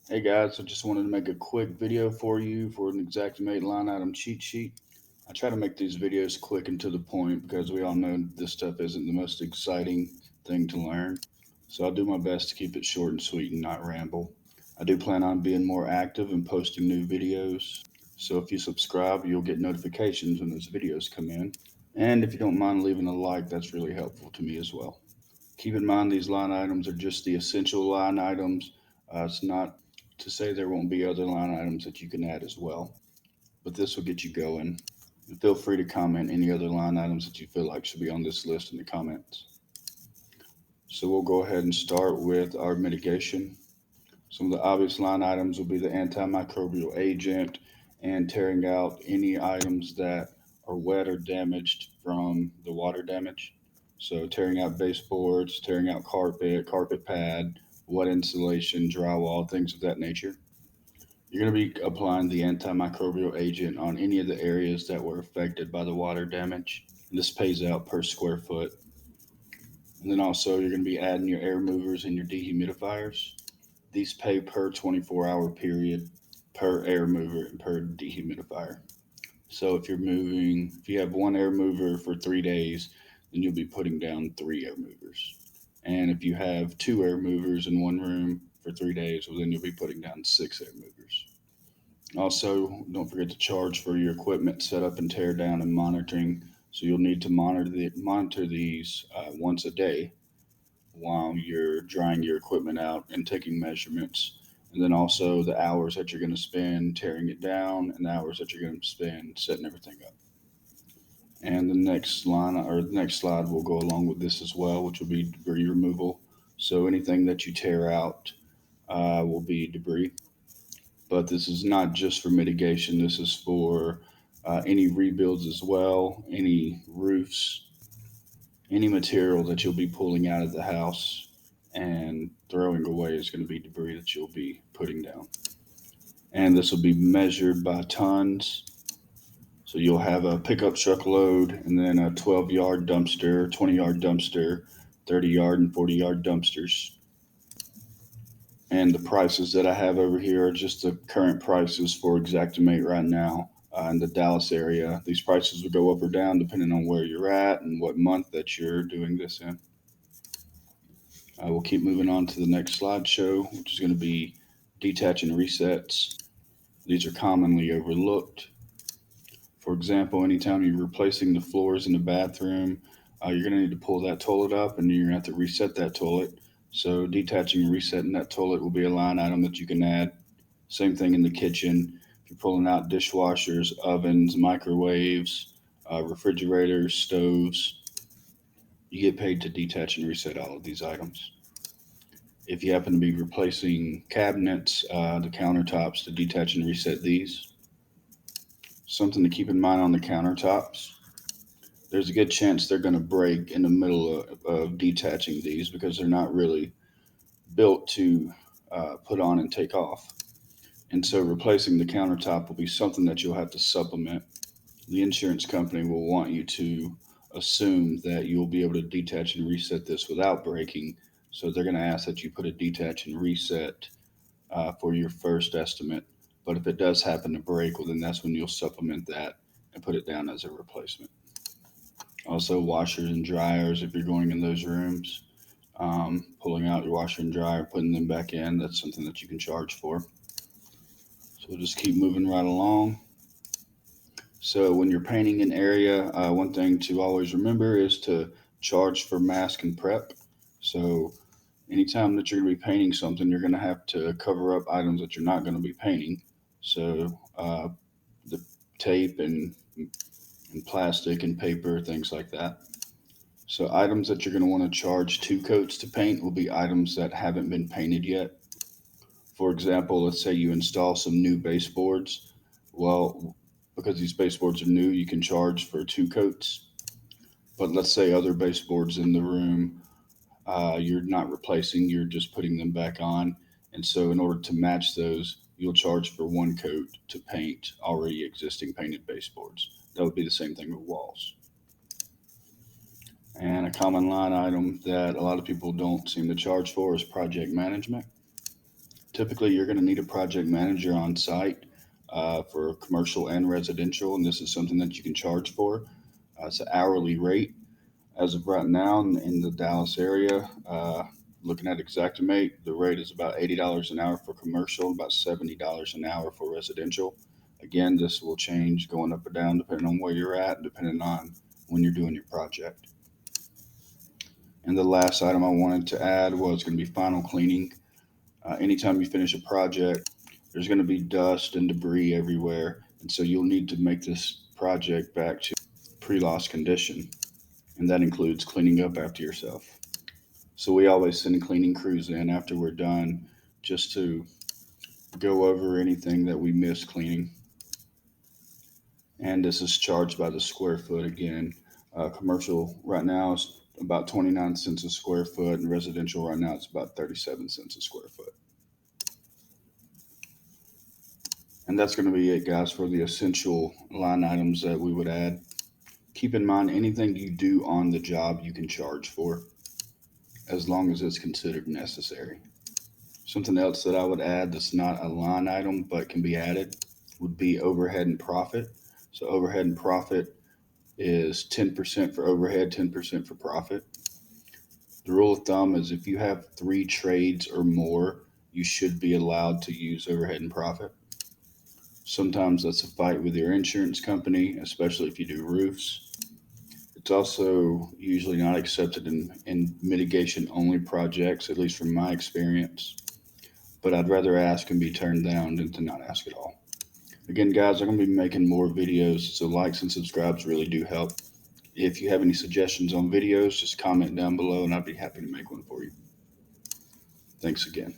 Hey guys, I just wanted to make a quick video for you for an Xactimate line item cheat sheet. I try to make these videos quick and to the point because we all know this stuff isn't the most exciting thing to learn. So I'll do my best to keep it short and sweet and not ramble. I do plan on being more active and posting new videos. So if you subscribe, you'll get notifications when those videos come in. And if you don't mind leaving a like, that's really helpful to me as well. Keep in mind these line items are just the essential line items. It's not to say there won't be other line items that you can add as well, but this will get you going. And feel free to comment any other line items that you feel like should be on this list in the comments. So we'll go ahead and start with our mitigation. Some of the obvious line items will be the antimicrobial agent and tearing out any items that are wet or damaged from the water damage. So tearing out baseboards, tearing out carpet, carpet pad, wet insulation, drywall, things of that nature. You're going to be applying the antimicrobial agent on any of the areas that were affected by the water damage. And this pays out per square foot. And then also you're going to be adding your air movers and your dehumidifiers. These pay per 24-hour period, per air mover, and per dehumidifier. So if you have one air mover for 3 days, then you'll be putting down three air movers. And if you have two air movers in one room for 3 days, well, then you'll be putting down six air movers. Also, don't forget to charge for your equipment setup and tear down and monitoring. So you'll need to monitor these once a day while you're drying your equipment out and taking measurements. And then also the hours that you're going to spend tearing it down and the hours that you're going to spend setting everything up. And the next line or the next slide will go along with this as well, which will be debris removal. So anything that you tear out will be debris. But this is not just for mitigation. This is for any rebuilds as well, any roofs, any material that you'll be pulling out of the house and throwing away is going to be debris that you'll be putting down. And this will be measured by tons. So you'll have a pickup truck load and then a 12-yard dumpster, 20-yard dumpster, 30-yard and 40-yard dumpsters. And the prices that I have over here are just the current prices for Xactimate right now in the Dallas area. These prices will go up or down depending on where you're at and what month that you're doing this in. I will keep moving on to the next slideshow, which is going to be detach and resets. These are commonly overlooked. For example, anytime you're replacing the floors in the bathroom, you're going to need to pull that toilet up and you're going to have to reset that toilet. So, detaching and resetting that toilet will be a line item that you can add. Same thing in the kitchen. If you're pulling out dishwashers, ovens, microwaves, refrigerators, stoves, you get paid to detach and reset all of these items. If you happen to be replacing cabinets, the countertops, to detach and reset these. Something to keep in mind on the countertops. There's a good chance they're going to break in the middle of detaching these because they're not really built to put on and take off. And so replacing the countertop will be something that you'll have to supplement. The insurance company will want you to assume that you'll be able to detach and reset this without breaking. So they're going to ask that you put a detach and reset for your first estimate. But if it does happen to break, well, then that's when you'll supplement that and put it down as a replacement. Also, washers and dryers, if you're going in those rooms, pulling out your washer and dryer, putting them back in, that's something that you can charge for. So we'll just keep moving right along. So when you're painting an area, one thing to always remember is to charge for mask and prep. So anytime that you're going to be painting something, you're going to have to cover up items that you're not going to be painting. So the tape and plastic and paper, things like that. So items that you're going to want to charge two coats to paint will be items that haven't been painted yet. For example, let's say you install some new baseboards. Well, because these baseboards are new, you can charge for two coats. But let's say other baseboards in the room you're not replacing, you're just putting them back on. And so, in order to match those, you'll charge for one coat to paint already existing painted baseboards. That would be the same thing with walls. And a common line item that a lot of people don't seem to charge for is project management. Typically, you're going to need a project manager on site for commercial and residential, and this is something that you can charge for. It's an hourly rate. As of right now in the Dallas area, looking at Xactimate, the rate is about $80 an hour for commercial, about $70 an hour for residential. Again, this will change going up or down depending on where you're at, depending on when you're doing your project. And the last item I wanted to add was going to be final cleaning. Anytime you finish a project, there's going to be dust and debris everywhere. And so you'll need to make this project back to pre-loss condition. And that includes cleaning up after yourself. So we always send cleaning crews in after we're done just to go over anything that we missed cleaning. And this is charged by the square foot again. Commercial right now is about 29 cents a square foot, and residential right now it's about 37 cents a square foot. And that's going to be it, guys, for the essential line items that we would add. Keep in mind, anything you do on the job you can charge for, as long as it's considered necessary. Something else that I would add that's not a line item but can be added would be overhead and profit. So overhead and profit is 10% for overhead, 10% for profit. The rule of thumb is if you have 3 trades or more, you should be allowed to use overhead and profit. Sometimes that's a fight with your insurance company, especially if you do roofs. It's also usually not accepted in mitigation only projects, at least from my experience. But I'd rather ask and be turned down than to not ask at all. Again, guys, I'm going to be making more videos, so likes and subscribes really do help. If you have any suggestions on videos, just comment down below and I'd be happy to make one for you. Thanks again.